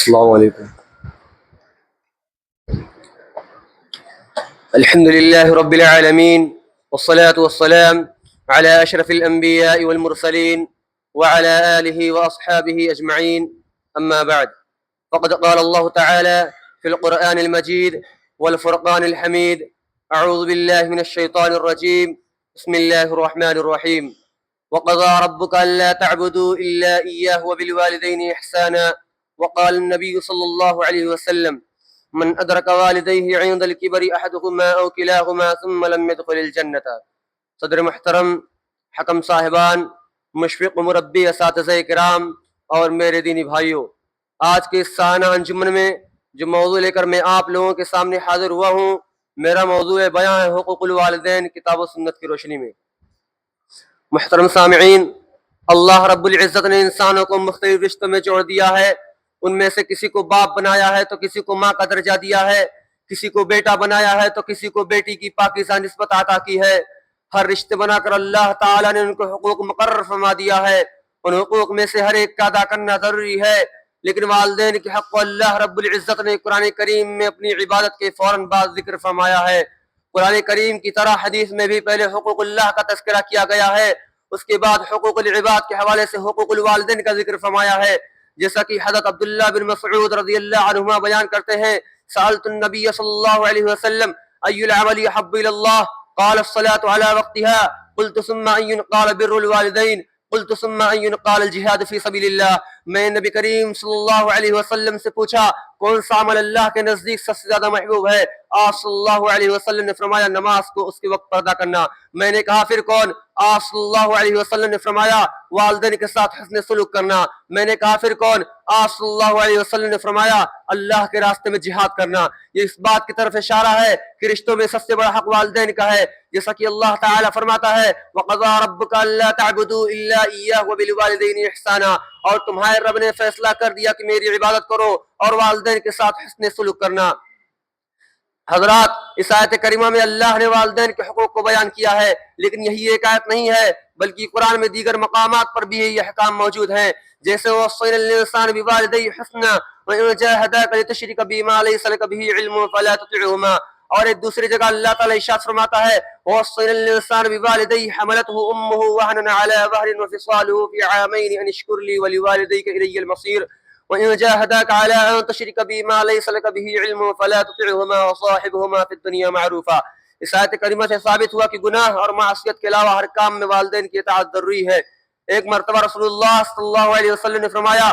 السلام علیکم. الحمد لله رب العالمين والصلاة والسلام على أشرف الأنبياء والمرسلين وعلى آله وأصحابه أجمعين. أما بعد، فقد قال الله تعالى في القرآن المجيد والفرقان الحميد: أعوذ بالله من الشيطان الرجيم، بسم الله الرحمن الرحيم. وقضى ربك ألا تعبدوا إلا إياه وبالوالدين إحسانا. وقال النبي صلى الله عليه وسلم: من أدرك والديه عند الكبر أحدهما أو كلاهما ثم لم يدخل الجنة. صدر محترم، حکم صاحبان، مشفق مربی اساتذہ کرام اور میرے دینی بھائیوں، آج کے اس سانحہ انجمن میں جو موضوع لے کر میں آپ لوگوں کے سامنے حاضر ہوا ہوں، میرا موضوع بیان ہے حقوق الوالدین کتاب و سنت کی روشنی میں. محترم سامعین، اللہ رب العزت نے انسانوں کو مختلف رشتوں میں جوڑ دیا ہے. ان میں سے کسی کو باپ بنایا ہے تو کسی کو ماں کا درجہ دیا ہے، کسی کو بیٹا بنایا ہے تو کسی کو بیٹی کی پاکیزہ نسبت عطا کی ہے. ہر رشتے بنا کر اللہ تعالیٰ نے ان کو حقوق مقرر فرما دیا ہے. ان حقوق میں سے ہر ایک کا ادا کرنا ضروری ہے، لیکن والدین کے حق کو اللہ رب العزت نے قرآن کریم میں اپنی عبادت کے فوراً بعد ذکر فرمایا ہے. قرآن کریم کی طرح حدیث میں بھی پہلے حقوق اللہ کا تذکرہ کیا گیا ہے، اس کے بعد حقوق العباد کے حوالے سے حقوق الوالدین کا ذکر فرمایا ہے. جیسا کہ حضرت عبداللہ بن مسعود رضی اللہ عنہما بیان کرتے ہیں: سألت النبی صلی اللہ علیہ وسلم ای العمل احب الی اللہ قال الصلاة على وقتها قلت ثم ای قال بر الوالدین قلت ثم ای قال الجہاد فی سبیل اللہ. میں نبی کریم صلی اللہ علیہ وسلم سے پوچھا کون سا عمل اللہ کے نزدیک سب سے زیادہ محبوب ہے؟ آپ صلی اللہ علیہ وسلم نے فرمایا نماز کو اس کے وقت پر ادا کرنا. میں نے کہا پھر کون؟ آپ صلی اللہ علیہ وسلم نے فرمایا والدین کے ساتھ حسن سلوک کرنا. میں نے کہا پھر کون؟ آپ صلی اللہ علیہ وسلم نے فرمایا اللہ کے راستے میں جہاد کرنا. یہ اس بات کی طرف اشارہ ہے کہ رشتوں میں سب سے بڑا حق والدین کا ہے، جیسا کہ اللہ تعالیٰ فرماتا ہے وَقَضَىٰ رَبُّكَ أَلَّا تَعْبُدُوا إِلَّا إِيَّاهُ وَبِالْوَالِدَيْنِ إِحْسَانًا. اور تمہارے رب نے فیصلہ کر دیا کہ میری عبادت کرو اور والدین کے ساتھ حسن سلوک کرنا. حضرات، اس آیت کریمہ میں اللہ نے والدین کے حقوق کو بیان کیا ہے، لیکن یہی ایک آیت نہیں ہے بلکہ قرآن میں دیگر مقامات پر بھی یہ احکام موجود ہیں. جیسے وَوَصَّيْنَا الْإِنسَانَ بِوَالِدَيْهِ حُسْنًا وَإِن جَاهَدَاكَ لِتُشْرِكَ بِي مَا لَيْسَ لَكَ بِهِ عِلْمٌ فَلَا تُطِعْهُمَا. اور ایک دوسری جگہ اللہ تعالیٰ ارشاد فرماتا ہے وَوَصَّيْنَا الْإِنسَانَ بِوَالِدَيْهِ حَمَلَتْهُ أُمُّهُ وَهْنًا عَلَى وَهْنٍ وَفِصَالُهُ فِي عَامَيْنِ أَنِ اشْكُرْ لِي وَلِوَالِدَيْكَ إِلَيَّ الْمَصِيرُ وَإِن جَاهَدَاكَ عَلَىٰ أَن تُشْرِكَ بِي مَا لَيْسَ لَكَ بِهِ عِلْمٌ فَلَا تُطِعْهُمَا وَصَاحِبْهُمَا فِي الدُّنْيَا مَعْرُوفًا. اس آیت کریمہ سے ثابت ہوا کہ گناہ اور معصیت کے علاوہ ہر کام میں والدین کی اطاعت ضروری ہے. ایک مرتبہ رسول اللہ صلی اللہ علیہ وسلم نے فرمایا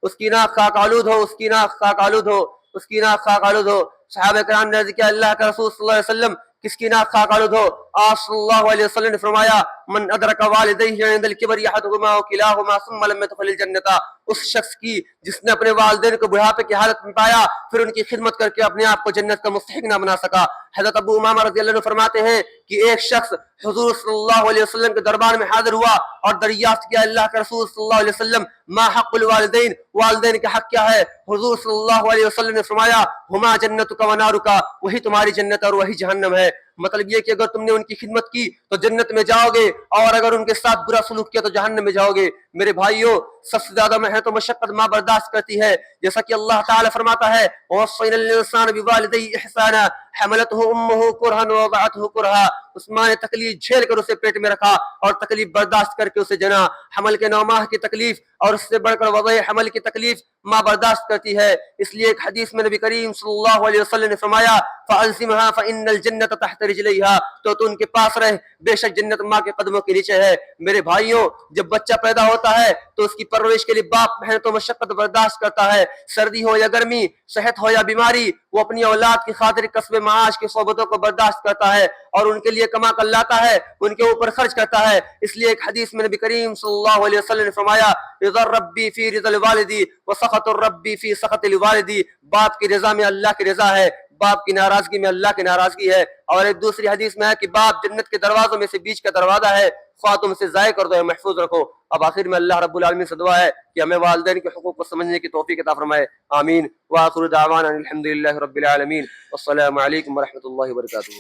اس کی ناک خاک آلود ہو، اس کی ناک خاک آلود ہو، اس کی ناک خاک آلود ہو. صحابہ کرام نے عرض کیا اللہ کے رسول صلی اللہ علیہ وسلم کس کی ناک خاک آلود ہو؟ آپ صلی اللہ علیہ وسلم نے فرمایا من ادرک والدیہ عند الکبر احدہما او کلاہما ثم لم يدخل الجنۃ. اس شخص کی جس نے اپنے والدین کو بڑھاپے کی حالت میں پایا پھر ان کی خدمت کر کے اپنے آپ کو جنت کا مستحق نہ بنا سکا. حضرت ابو امامہ رضی اللہ عنہ فرماتے ہیں کہ ایک شخص حضور صلی اللہ علیہ وسلم کے دربار میں حاضر ہوا اور دریافت کیا اللہ کے رسول صلی اللہ علیہ وسلم ما حق الوالدین، والدین کا حق کیا ہے؟ حضور صلی اللہ علیہ وسلم نے فرمایا ہما جنتک و نارک، وہی تمہاری جنت اور وہی جہنم ہے. مطلب یہ کہ اگر تم نے ان کی خدمت کی تو جنت میں جاؤ گے اور اگر ان کے ساتھ برا سلوک کیا تو جہنم میں جاؤ گے. میرے بھائیوں، سب سے زیادہ محنت و مشقت ماں برداشت کرتی ہے، جیسا کہ اللہ تعالیٰ فرماتا ہے وَوَصَّيْنَا الْإِنسَانَ بِوَالِدَيْهِ إِحْسَانًا حَمَلَتْهُ أُمُّهُ كُرْهًا وَوَضَعَتْهُ كُرْهًا. اس ماں نے تکلیف جھیل کر اسے پیٹ میں رکھا اور تکلیف برداشت کر کے اسے جنا. حمل کے 9 ماہ کی تکلیف اور اس سے بڑھ کر وضع حمل کی تکلیف ماں برداشت کرتی ہے. اس لیے ایک حدیث میں نبی کریم صلی اللہ علیہ وسلم نے فرمایا فَأَلْزِمْهَا فَإِنَّ الْجَنَّةَ تَحْتَ رِجْلَيْهَا. تو ان کے پاس رہ، بے شک جنت ماں کے قدموں کے نیچے ہے. میرے بھائیوں، جب بچہ پیدا ہوتا ہے تو اس کی پرورش کے لیے باپ محنت و مشقت برداشت کرتا ہے. سردی ہو یا گرمی، صحت ہو یا بیماری، وہ اپنی اولاد کی خاطر کسب معاش کی صحبتوں کو برداشت کرتا ہے اور ان کے لیے کما کر لاتا ہے، ان کے اوپر خرچ کرتا ہے. اس لیے ایک حدیث میں نبی کریم صلی اللہ علیہ وسلم نے فرمایا رضا الربی فی رضا الوالدی وسخط الربی فی سخط الوالدی. باپ کی رضا میں اللہ کی رضا ہے، باپ کی ناراضگی میں اللہ کی ناراضگی ہے. اور ایک دوسری حدیث میں ہے کہ باپ جنت کے دروازوں میں سے بیچ کا دروازہ ہے، خواہ تم سے ضائع کر دو یا محفوظ رکھو. اب آخر میں اللہ رب العالمین سے دعا ہے کہ ہمیں والدین کے حقوق کو سمجھنے کی توفیق عطا فرمائے. آمین. وآخر دعوانا الحمد للہ رب العالمین والسلام علیکم ورحمۃ اللہ وبرکاتہ.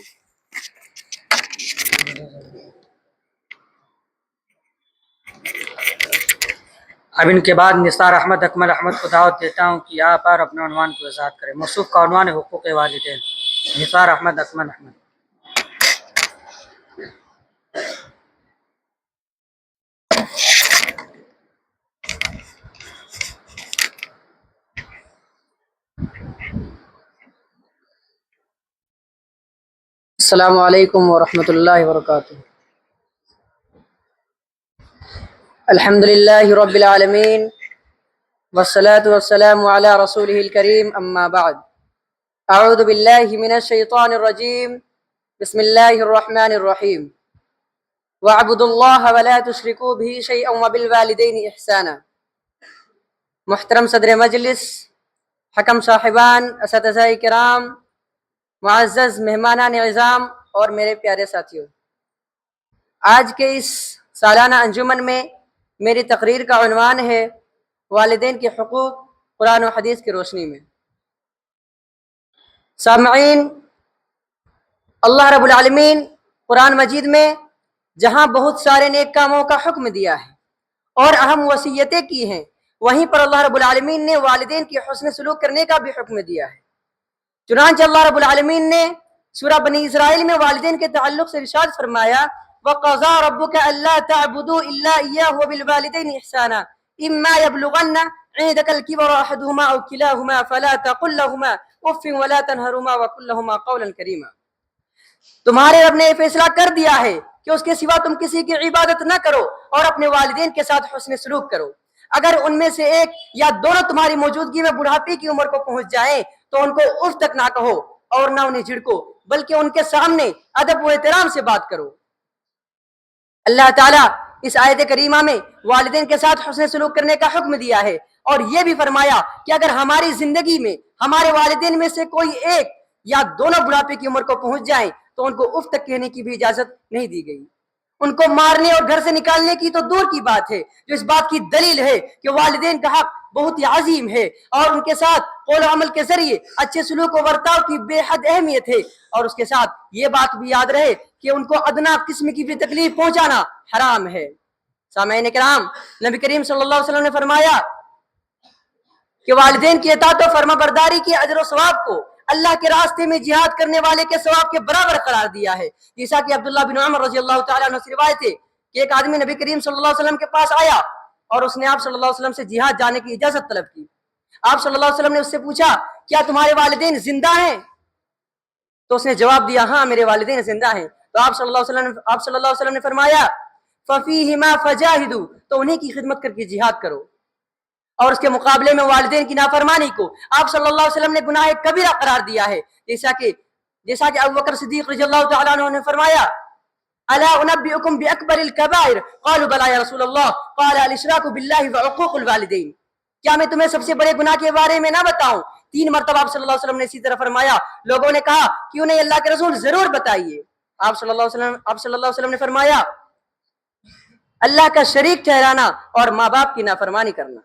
اب ان کے بعد نثار احمد اکمل احمد کو دعوت دیتا ہوں کہ آپ پر اپنے عنوان کو وضاحت کریں۔ موصوف کا عنوان ہے حقوق والدین۔ نثار احمد اکمل احمد۔ السلام علیکم ورحمۃ اللہ وبرکاتہ۔ الحمد للہ رب العالمین والصلاة والسلام علی رسولہ الکریم، اما بعد۔ اعوذ باللہ من الشیطان الرجیم، بسم اللہ الرحمن الرحیم۔ وَاعْبُدُوا اللَّهَ وَلَا تُشْرِكُوا بِهِ شَيْئًا وَبِالْوَالِدَيْنِ إِحْسَانًا۔ محترم صدر مجلس، حکم صاحبان، اساتذہ کرام، معزز مہمانان اعظام اور میرے پیارے ساتھیوں، آج کے اس سالانہ انجمن میں میری تقریر کا عنوان ہے والدین کے حقوق قرآن و حدیث کی روشنی میں۔ سامعین، اللہ رب العالمین قرآن مجید میں جہاں بہت سارے نیک کاموں کا حکم دیا ہے اور اہم وصیتیں کی ہیں، وہیں پر اللہ رب العالمین نے والدین کی حسن سلوک کرنے کا بھی حکم دیا ہے۔ چنانچہ اللہ رب العالمین نے سورہ بنی اسرائیل میں والدین کے تعلق سے ارشاد فرمایا، وَقَضَىٰ رَبُّكَ أَلَّا تَعْبُدُوا إِلَّا إِيَّاهُ وَبِالْوَالِدَيْنِ إِحْسَانًا إِمَّا يَبْلُغَنَّ عِندَكَ الْكِبَرَ أَحَدُهُمَا أَوْ كِلَاهُمَا فَلَا تَقُل لَّهُمَا أُفٍّ وَلَا تَنْهَرْهُمَا وَقُل لَّهُمَا قَوْلًا كَرِيمًا۔ تمہارے رب نے یہ فیصلہ کر دیا ہے کہ اس کے سوا تم کسی کی عبادت نہ کرو اور اپنے والدین کے ساتھ حسن سلوک کرو۔ اگر ان میں سے ایک یا دونوں تمہاری موجودگی میں بڑھاپے کی عمر کو پہنچ جائیں تو ان کو اف تک نہ کہو اور نہ انہیں جھڑکو، بلکہ ان کے سامنے ادب و احترام سے بات کرو۔ اللہ تعالیٰ اس آیت کریمہ میں والدین کے ساتھ حسن سلوک کرنے کا حکم دیا ہے اور یہ بھی فرمایا کہ اگر ہماری زندگی میں ہمارے والدین میں سے کوئی ایک یا دونوں بڑھاپے کی عمر کو پہنچ جائیں تو ان کو اف تک کہنے کی بھی اجازت نہیں دی گئی۔ ان کو مارنے اور گھر سے نکالنے کی تو دور کی بات ہے، جو اس بات کی دلیل ہے کہ والدین کا حق بہت ہی عظیم ہے اور ان کے ساتھ قول و عمل کے ذریعے اچھے سلوک و برتاؤ کی بے حد اہمیت ہے، اور اس کے ساتھ یہ بات بھی یاد رہے کہ ان کو ادنا قسم کی بھی تکلیف پہنچانا حرام ہے۔ سامعین کرام، نبی کریم صلی اللہ علیہ وسلم نے فرمایا کہ والدین کی اطاعت و فرما برداری کے اجر و ثواب کو اللہ کے راستے میں جہاد کرنے والے کے ثواب کے برابر قرار دیا ہے، جیسا کہ عبداللہ بن عمر رضی اللہ تعالیٰ عنہ سے روایت ہے کہ ایک آدمی نبی کریم صلی اللہ علیہ وسلم کے پاس آیا اور اس نے آپ صلی اللہ علیہ وسلم سے جہاد جانے کی اجازت طلب کی۔ آپ صلی اللہ علیہ وسلم نے اس سے پوچھا، کیا تمہارے والدین زندہ ہیں؟ تو اس نے جواب دیا، ہاں میرے والدین زندہ ہیں۔ تو آپ صلی اللہ علیہ وسلم نے فرمایا، فَفِيهِمَا فَجَاهِدُوا، تو انہیں کی خدمت کر کے جہاد کرو۔ اور اس کے مقابلے میں والدین کی نافرمانی کو آپ صلی اللہ علیہ وسلم نے گناہ کبیرہ قرار دیا ہے، جیسا کہ ابوبکر صدیق رضی اللہ تعالیٰ عنہ نے فرمایا، الا انبئکم باکبر الکبائر قالوا بلی یا رسول اللہ قال الاشراک باللہ وعقوق الوالدین، کیا میں تمہیں سب سے بڑے گناہ کے بارے میں نہ بتاؤں؟ 3 مرتبہ آپ صلی اللہ علیہ وسلم نے اسی طرح فرمایا۔ لوگوں نے کہا کیوں نہیں اللہ کے رسول، ضرور بتائیے۔ آپ صلی اللہ علیہ وسلم نے فرمایا، اللہ کا شریک ٹھہرانا اور ماں باپ کی نافرمانی کرنا۔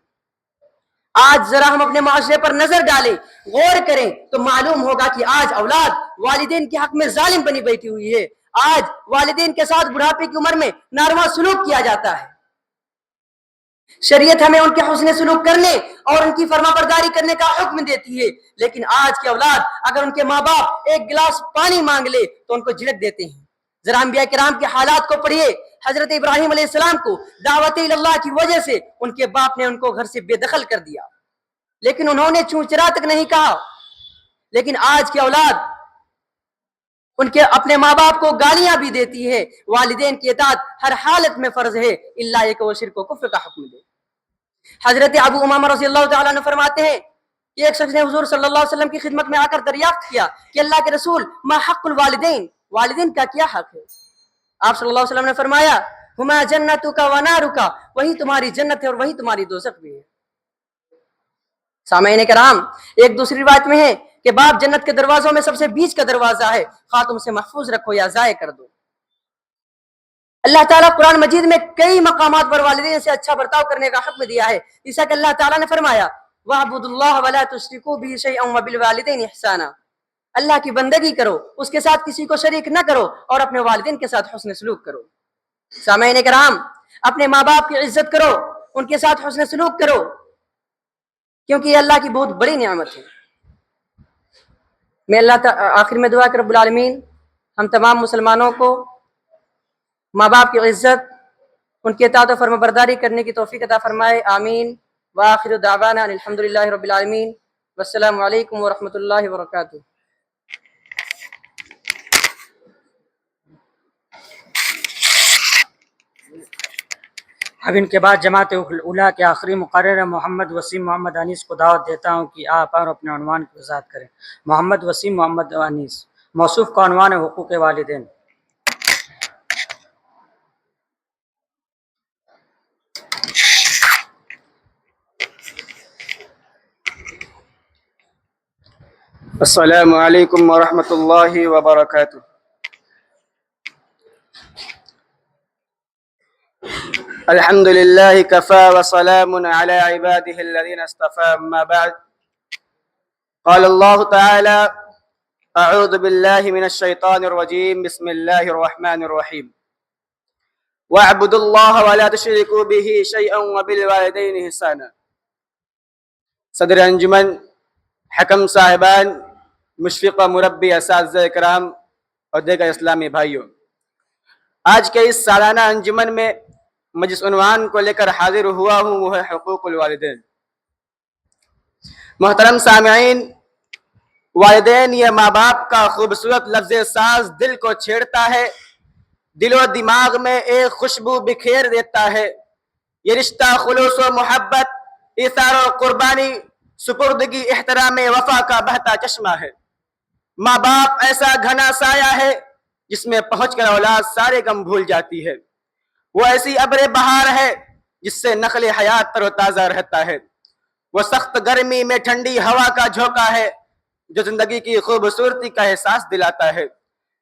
آج ذرا ہم اپنے معاشرے پر نظر ڈالیں، غور کریں تو معلوم ہوگا کہ آج اولاد والدین کے حق میں ظالم بنی بیٹھی ہوئی ہے۔ آج والدین کے ساتھ بڑھاپے کی عمر میں ناروا سلوک کیا جاتا ہے۔ شریعت ہمیں ان کے حسن سلوک کرنے اور ان کی فرما برداری کرنے کا حکم دیتی ہے، لیکن آج کے اولاد اگر ان کے ماں باپ ایک گلاس پانی مانگ لے تو ان کو جھڑک دیتے ہیں۔ ذرا انبیاء کرام کے حالات کو پڑھیے۔ حضرت ابراہیم علیہ السلام کو دعوت اللہ کی وجہ سے ان کے باپ نے ان کو گھر سے بے دخل کر دیا، لیکن انہوں نے چوں چرا تک نہیں کہا۔ لیکن آج کی اولاد ان کے اپنے ماں باپ کو گالیاں بھی دیتی ہے۔ والدین کی اطاعت ہر حالت میں فرض ہے، الا یہ کہ وہ شرک و کفر کا حکم دے۔ حضرت ابو امامہ رضی اللہ تعالیٰ عنہ فرماتے ہیں کہ ایک شخص نے حضور صلی اللہ علیہ وسلم کی خدمت میں آ کر دریافت کیا کہ اللہ کے رسول، ما حق الوالدین، والدین کا کیا حق ہے؟ آپ صلی اللہ علیہ وسلم نے فرمایا، ہما جنتک و نارک، وہی تمہاری جنت ہے اور وہی تمہاری دوزخ بھی ہے۔ سامعین کرام، ایک دوسری روایت میں ہے کہ باپ جنت کے دروازوں میں سب سے بیچ کا دروازہ ہے، خواہ تم سے محفوظ رکھو یا ضائع کر دو۔ اللہ تعالیٰ قرآن مجید میں کئی مقامات پر والدین سے اچھا برتاؤ کرنے کا حکم دیا ہے، جیسا کہ اللہ تعالیٰ نے فرمایا، وَاعْبُدُوا اللَّهَ وَلَا تُشْرِكُوا بِهِ شَيْئًا وَبِالْوَالِدَيْنِ إِحْسَانًا، اللہ کی بندگی کرو، اس کے ساتھ کسی کو شریک نہ کرو اور اپنے والدین کے ساتھ حسن سلوک کرو۔ سامعین کرام، اپنے ماں باپ کی عزت کرو ان کے ساتھ حسن سلوک کرو، کیونکہ یہ اللہ کی بہت بڑی نعمت ہے۔ میں آخر میں دعا کہ رب العالمین ہم تمام مسلمانوں کو ماں باپ کی عزت، ان کی اطاعت و فرما برداری کرنے کی توفیق عطا فرمائے، آمین۔ وآخر دعوانا الحمدللہ رب العالمین، والسلام علیکم ورحمۃ اللہ وبرکاتہ۔ اب ان کے بعد جماعت اولیاء کے آخری مقرر محمد وسیم محمد انیس کو دعوت دیتا ہوں کہ آپ اور اپنے عنوان کی وضاحت کریں۔ محمد وسیم محمد انیس، موصوف کا عنوان ہے حقوق والدین۔ السلام علیکم ورحمۃ اللہ وبرکاتہ۔ الحمد للہ کفا وسلام علی عباده الذین اصطفى، اما بعد قال اللہ تعالی اعوذ باللہ من الشیطان الرجیم، بسم اللہ الرحمن الرحیم، واعبدوا اللہ ولا تشرکوا به شیئا وبالوالدین احسانا۔ صدر انجمن، حکم صاحبان، مشفق مربی، اساتذہ کرام اور دیگر اسلامی بھائیوں، آج کے اس سالانہ انجمن میں میں جس عنوان کو لے کر حاضر ہوا ہوں وہ ہے حقوق الوالدین۔ محترم سامعین، والدین یہ ماں باپ کا خوبصورت لفظ ساز دل کو چھیڑتا ہے، دل و دماغ میں ایک خوشبو بکھیر دیتا ہے۔ یہ رشتہ خلوص و محبت، ایثار و قربانی، سپردگی، احترام، وفا کا بہتا چشمہ ہے۔ ماں باپ ایسا گھنا سایہ ہے جس میں پہنچ کر اولاد سارے غم بھول جاتی ہے۔ وہ ایسی ابر بہار ہے جس سے نخل حیات تر و تازہ رہتا ہے۔ وہ سخت گرمی میں ٹھنڈی ہوا کا جھونکا ہے جو زندگی کی خوبصورتی کا احساس دلاتا ہے۔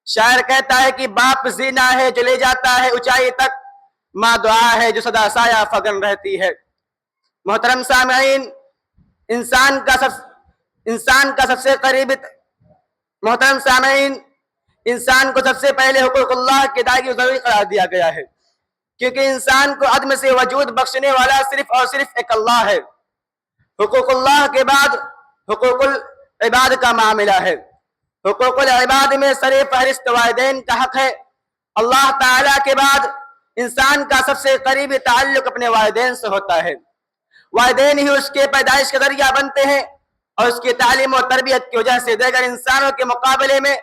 شاعر کہتا ہے کہ باپ زینہ ہے جو لے جاتا ہے اونچائی تک، ماں دعا ہے جو سدا سایہ فگن رہتی ہے۔ محترم سامعین، انسان کا سب سے قریب محترم سامعین، انسان کو سب سے پہلے حقوق اللہ کی ادائیگی ضروری قرار دیا گیا ہے، کیونکہ انسان کو عدم سے وجود بخشنے والا صرف اور صرف ایک اللہ ہے۔ حقوق اللہ کے بعد حقوق العباد کا معاملہ ہے۔ حقوق العباد میں سر فہرست والدین کا حق ہے۔ اللہ تعالیٰ کے بعد انسان کا سب سے قریبی تعلق اپنے والدین سے ہوتا ہے۔ والدین ہی اس کے پیدائش کا ذریعہ بنتے ہیں اور اس کی تعلیم و تربیت کی وجہ سے دیگر انسانوں کے مقابلے میں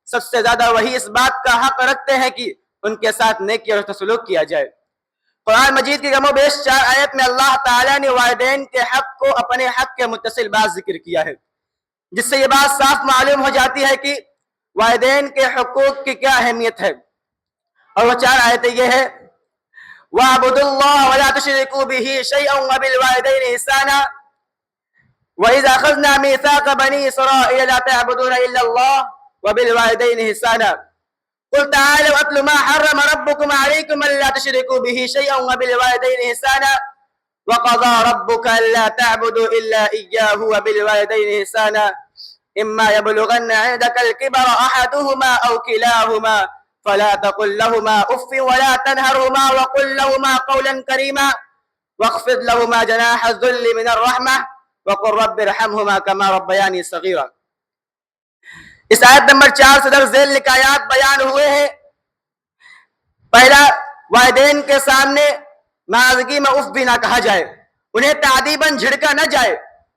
سب سے زیادہ وہی اس بات کا حق رکھتے ہیں کہ ان کے ساتھ نیکی اور سلوک کیا جائے۔ قرآن مجید کی کم و بیش 4 آیت میں اللہ تعالیٰ نے والدین کے حق کو اپنے حق کے متصل بات ذکر کیا ہے، جس سے یہ بات صاف معلوم ہو جاتی ہے کہ والدین کے حقوق کی کیا اہمیت ہے۔ اور وہ 4 آیتیں یہ ہے: وَاعْبُدُوا اللَّهَ وَلَا تُشْرِكُوا بِهِ شَيْئًا وَبِالْوَالِدَيْنِ إِحْسَانًا وَإِذْ أَخَذْنَا مِيثَاقَ بَنِي إِسْرَائِيلَ لَا تَعْبُدُونَ إِلَّا اللَّهَ وَبِالْوَالِدَيْنِ إِحْسَانًا قُلْ تَعَالَوْا أَتْلُ مَا حَرَّمَ رَبُّكُمْ عَلَيْكُمْ أَلَّا تُشْرِكُوا بِهِ شَيْئًا وَبِالْوَالِدَيْنِ إِحْسَانًا وَقَضَىٰ رَبُّكَ أَلَّا تَعْبُدُوا إِلَّا إِيَّاهُ وَبِالْوَالِدَيْنِ إِحْسَانًا إِمَّا يَبْلُغَنَّ عِندَكَ الْكِبَرَ أَحَدُهُمَا أَوْ كِلَاهُمَا فَلَا تَقُل لَّهُمَا أُفٍّ وَلَا تَنْهَرْهُمَا وَقُل لَّهُمَا قَوْلًا كَرِيمًا وَاخْفِضْ لَهُمَا جَنَاحَ الذُّلِّ مِنَ الرَّحْمَةِ وَقُل رَّبِّ ارْحَمْهُمَا كَمَا رَبَّيَانِي صَغِيرًا۔ اس آیت نمبر 4 سے در ذیل آیات بیان ہوئے ہیں۔ پہلا، والدین کے سامنے ناراضگی میں اف بھی نہ کہا جائے، انہیں تعدیباً جھڑکا نہ جائے،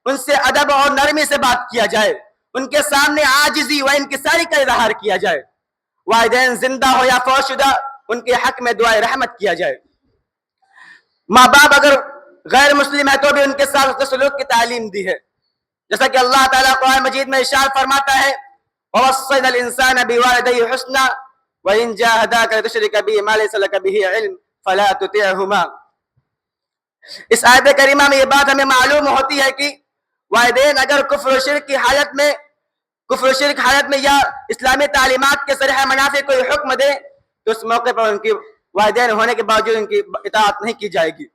ان سے ادب اور نرمی سے بات کیا جائے، ان کے سامنے عاجزی و انکساری کا اظہار کیا جائے۔ والدین زندہ ہو یا فوت شدہ، ان کے حق میں دعائے رحمت کیا جائے۔ ماں باپ اگر غیر مسلم ہے تو بھی ان کے ساتھ سلوک کی تعلیم دی ہے، جیسا کہ اللہ تعالیٰ قرآن مجید میں ارشاد فرماتا ہے: وَوَصَّيْنَا الْإِنسَانَ بِوَالِدَيْهِ حُسْنًا وَإِن جَاهَدَاكَ لِتُشْرِكَ بِي مَا لَيْسَ لَكَ بِهِ عِلْمٌ فَلَا تُطِعْهُمَا۔ اس آیت کریمہ میں یہ بات ہمیں معلوم ہوتی ہے کہ والدین اگر کفر و شرک حالت میں یا اسلامی تعلیمات کے صریح منافی کوئی حکم دے تو اس موقع پر ان کی والدین ہونے کے باوجود ان کی اطاعت نہیں کی جائے گی،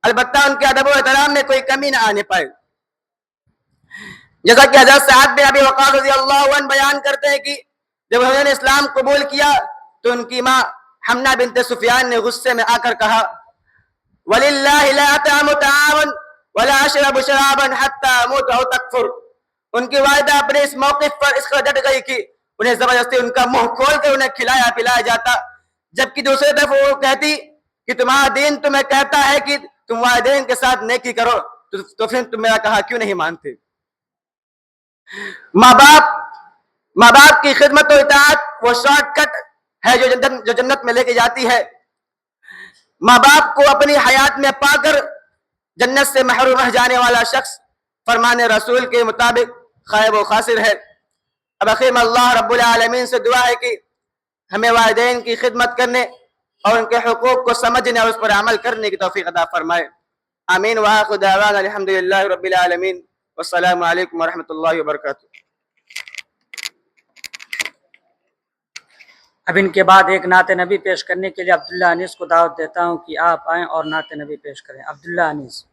البتہ ان کے ادب و احترام میں کوئی کمی نہ آنے پائے۔ جیسا کہ حضرت سعد بن ابی وقاص رضی اللہ عنہ بیان کرتے ہیں کہ جب انہوں نے اسلام قبول کیا تو ان کی ماں حمنہ بنت سفیان نے غصے میں آ کر کہا: وَلِلَّهِ لَا أَطْعَمُ طَعَامًا وَلَا أَشْرَبُ شَرَابًا حَتَّى أَمُوتَ أَوْ تَكْفُرُ. ان کی والدہ اپنے اس موقف پر اس قدر ڈٹ گئی کہ انہیں زبردستی ان کا منہ کھول کر انہیں کھلایا پلایا جاتا، جبکہ دوسری طرف وہ کہتی کہ تمہارا دین تمہیں کہتا ہے کہ تم والدین کے ساتھ نیکی کرو، تو پھر تم میرا کہا کیوں نہیں مانتے؟ ماں باپ کی خدمت و اطاعت وہ شارٹ کٹ ہے جو جنت میں لے کے جاتی ہے. ماں باپ کو اپنی حیات میں پا کر جنت سے محروم رہ جانے والا شخص فرمان رسول کے مطابق خائب و خاسر ہے. اب آخر میں اللہ رب العالمین سے دعا ہے کہ ہمیں والدین کی خدمت کرنے اور ان کے حقوق کو سمجھنے اور اس پر عمل کرنے کی توفیق عطا فرمائے. آمین. وآخر دعوانا الحمدللہ رب العالمین والسلام علیکم ورحمۃ اللہ وبرکاتہ. اب ان کے بعد ایک نعت نبی پیش کرنے کے لیے عبداللہ انیس کو دعوت دیتا ہوں کہ آپ آئیں اور نعت نبی پیش کریں. عبداللہ انیس.